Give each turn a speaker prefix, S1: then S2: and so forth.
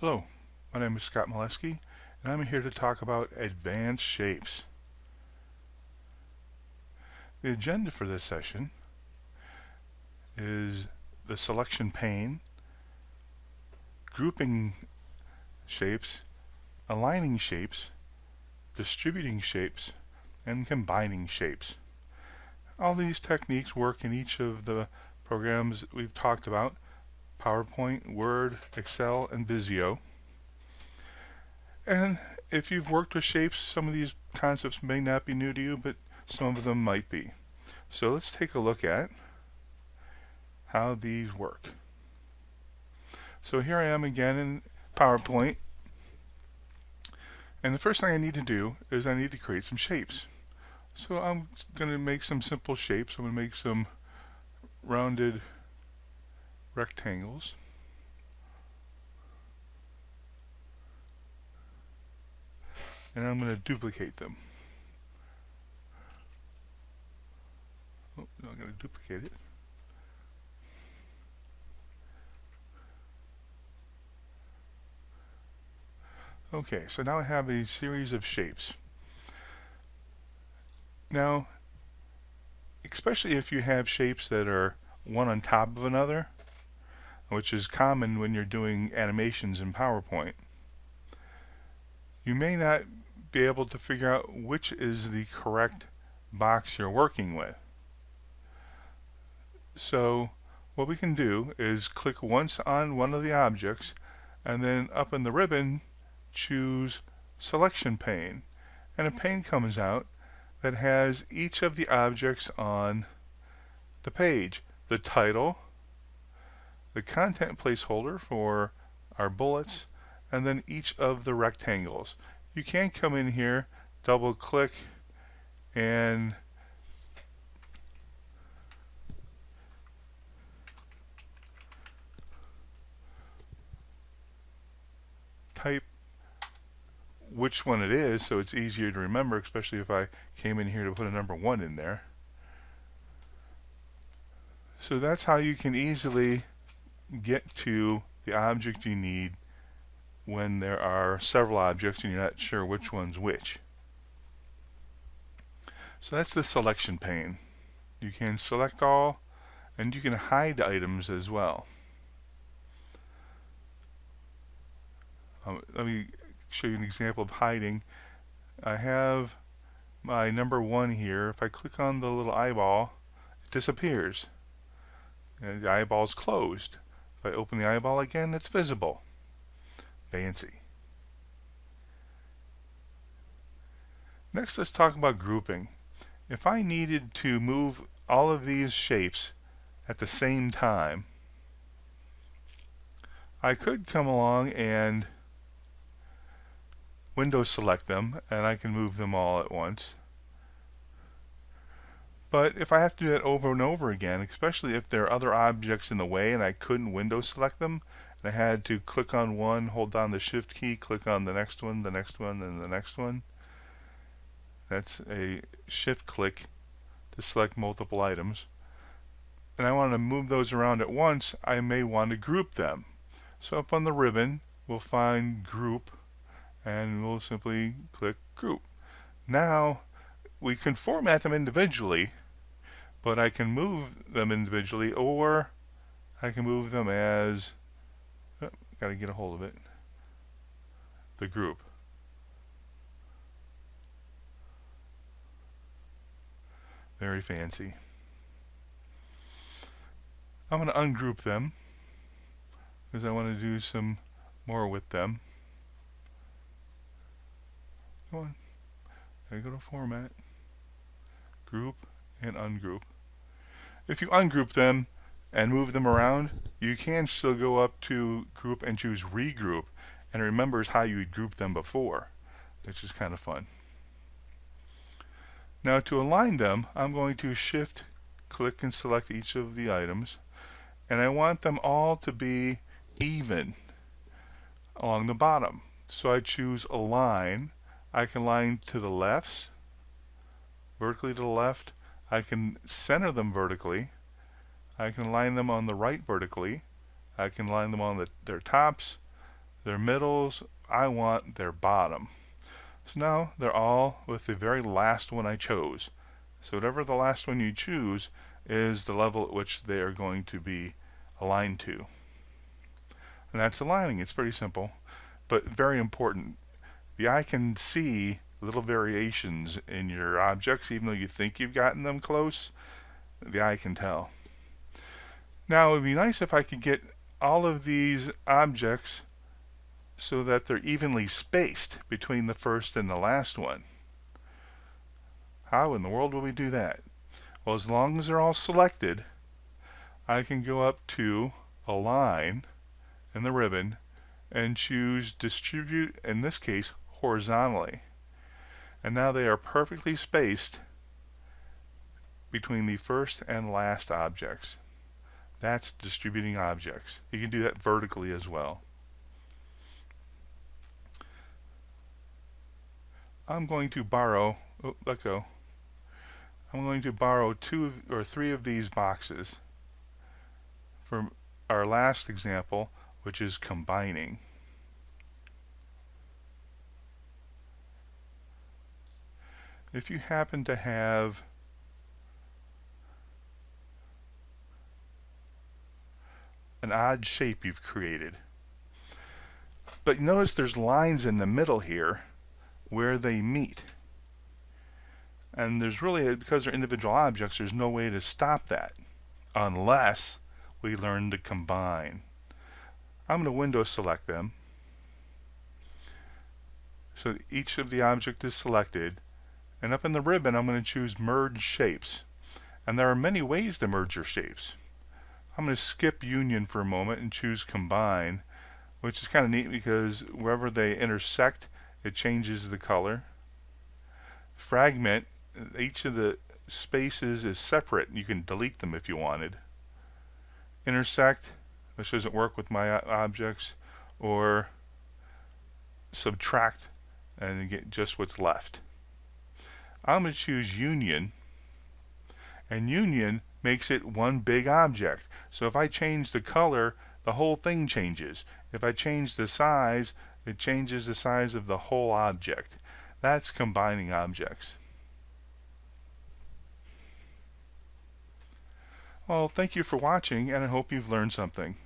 S1: Hello, my name is Scott Molesky, and I'm here to talk about advanced shapes. The agenda for this session is the selection pane, grouping shapes, aligning shapes, distributing shapes, and combining shapes. All these techniques work in each of the programs we've talked about: PowerPoint, Word, Excel, and Visio. And if you've worked with shapes, some of these concepts may not be new to you, but some of them might be. So let's take a look at how these work. So here I am again in PowerPoint, and the first thing I need to do is I need to create some shapes. So I'm going to make some simple shapes. I'm going to make some rounded rectangles. And I'm going to duplicate them. Oh, no, I'm going to duplicate it. Okay, so now I have a series of shapes. Now, especially if you have shapes that are one on top of another, which is common when you're doing animations in PowerPoint, you may not be able to figure out which is the correct box you're working with. So what we can do is click once on one of the objects, and then up in the ribbon choose selection pane, and a pane comes out that has each of the objects on the page: the title, the content placeholder for our bullets, and then each of the rectangles. You can come in here, double click, and type which one it is so it's easier to remember, especially if I came in here to put a number 1 in there. So that's how you can easily get to the object you need when there are several objects and you're not sure which one's which. So that's the selection pane. You can select all, and you can hide items as well. Let me show you an example of hiding. I have my number 1 here. If I click on the little eyeball, it disappears. And the eyeball's closed. If I open the eyeball again, it's visible. Fancy. Next, let's talk about grouping. If I needed to move all of these shapes at the same time, I could come along and window select them, and I can move them all at once. But if I have to do that over and over again, especially if there are other objects in the way and I couldn't window select them, and I had to click on one, hold down the shift key, click on the next one, and the next one. That's a shift click to select multiple items. And I want to move those around at once, I may want to group them. So up on the ribbon, we'll find group, and we'll simply click group. Now we can format them individually, but I can move them individually, or I can move them as, gotta get a hold of it, the group. Very fancy. I'm going to ungroup them because I want to do some more with them. Go on. I go to format, group, and ungroup. If you ungroup them and move them around, you can still go up to group and choose regroup, and it remembers how you had grouped them before, which is kind of fun. Now to align them, I'm going to shift click and select each of the items, and I want them all to be even along the bottom. So I choose align. I can align to the left, vertically to the left. I can center them vertically. I can align them on the right vertically. I can align them on their tops. their middles, I want their bottom. So now they're all with the very last one I chose. So whatever the last one you choose is the level at which they are going to be aligned to. And that's aligning. It's pretty simple, but very important. The eye can see little variations in your objects, even though you think you've gotten them close. The eye can tell. Now, it would be nice if I could get all of these objects so that they're evenly spaced between the first and the last one. How in the world will we do that? Well, as long as they're all selected, I can go up to Align in the ribbon and choose Distribute, in this case, horizontally. And now they are perfectly spaced between the first and last objects. That's distributing objects. You can do that vertically as well. I'm going to borrow, let go. I'm going to borrow 2 or 3 of these boxes from our last example, which is combining. If you happen to have an odd shape you've created, but notice there's lines in the middle here where they meet. And there's really, because they're individual objects, there's no way to stop that unless we learn to combine. I'm going to window select them. So each of the object is selected. And up in the ribbon, I'm going to choose Merge Shapes. And there are many ways to merge your shapes. I'm going to skip Union for a moment and choose Combine, which is kind of neat because wherever they intersect, it changes the color. Fragment, each of the spaces is separate. You can delete them if you wanted. Intersect, this doesn't work with my objects. Or subtract and get just what's left. I'm going to choose Union, and Union makes it one big object. So if I change the color, the whole thing changes. If I change the size, it changes the size of the whole object. That's combining objects. Well, thank you for watching, and I hope you've learned something.